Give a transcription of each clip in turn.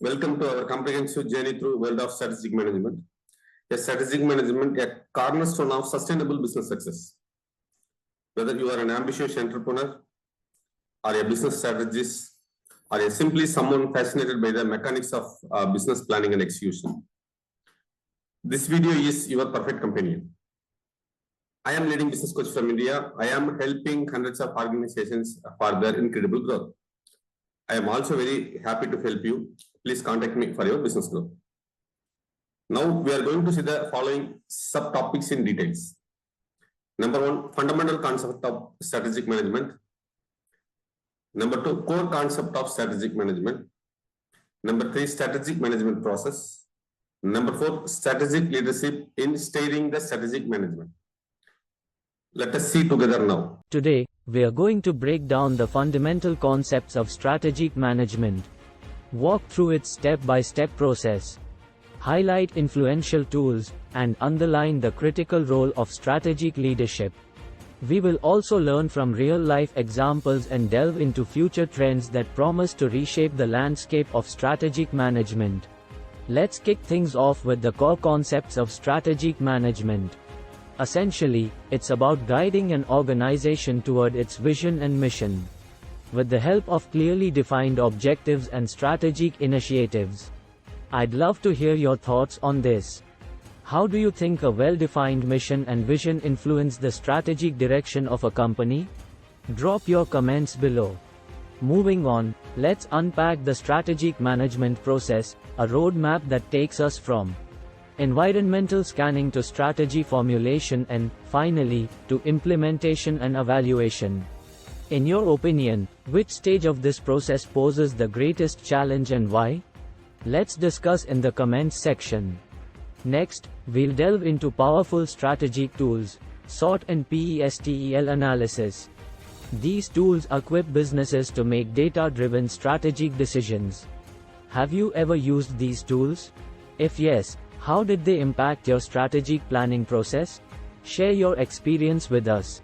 Welcome to our comprehensive journey through world of strategic management. A strategic management, a cornerstone of sustainable business success. Whether you are an ambitious entrepreneur or a business strategist or simply someone fascinated by the mechanics of business planning and execution, this video is your perfect companion. I am leading business coach from India. I am helping hundreds of organizations for their incredible growth. I am also very happy to help you. Please contact me for your business growth. Now we are going to see the following subtopics in details. Number one, fundamental concept of strategic management. Number two, core concept of strategic management. Number three, strategic management process. Number four, strategic leadership in steering the strategic management. Let us see together now. Today, we are going to break down the fundamental concepts of strategic management, walk through its step-by-step process, highlight influential tools, and underline the critical role of strategic leadership. We will also learn from real-life examples and delve into future trends that promise to reshape the landscape of strategic management. Let's kick things off with the core concepts of strategic management. Essentially, it's about guiding an organization toward its vision and mission. With the help of clearly defined objectives and strategic initiatives. I'd love to hear your thoughts on this. How do you think a well-defined mission and vision influence the strategic direction of a company? Drop your comments below. Moving on, let's unpack the strategic management process, a roadmap that takes us from environmental scanning to strategy formulation and, finally, to implementation and evaluation. In your opinion, which stage of this process poses the greatest challenge and why? Let's discuss in the comments section. Next, we'll delve into powerful strategic tools, SWOT and PESTEL analysis. These tools equip businesses to make data-driven strategic decisions. Have you ever used these tools? If yes, how did they impact your strategic planning process? Share your experience with us.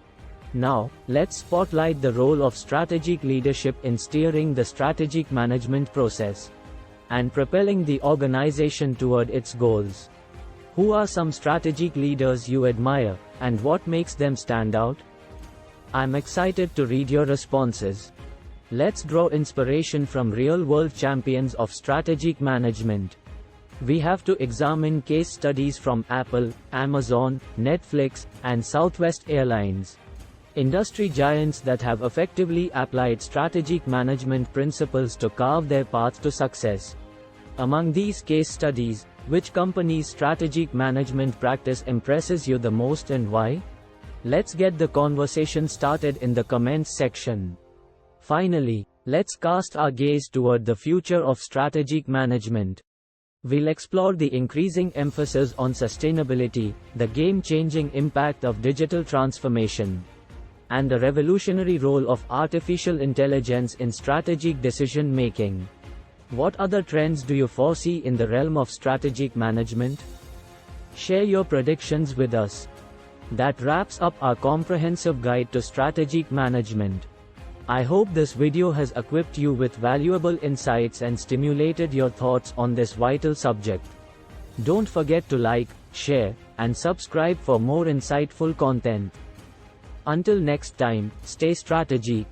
Now, let's spotlight the role of strategic leadership in steering the strategic management process and propelling the organization toward its goals. Who are some strategic leaders you admire, and what makes them stand out? I'm excited to read your responses. Let's draw inspiration from real-world champions of strategic management. We have to examine case studies from Apple, Amazon, Netflix, and Southwest Airlines. Industry giants that have effectively applied strategic management principles to carve their path to success. Among these case studies, which company's strategic management practice impresses you the most and why? Let's get the conversation started in the comments section. Finally, let's cast our gaze toward the future of strategic management. We'll explore the increasing emphasis on sustainability, the game-changing impact of digital transformation, and the revolutionary role of artificial intelligence in strategic decision-making. What other trends do you foresee in the realm of strategic management? Share your predictions with us. That wraps up our comprehensive guide to strategic management. I hope this video has equipped you with valuable insights and stimulated your thoughts on this vital subject. Don't forget to like, share, and subscribe for more insightful content. Until next time, stay strategic.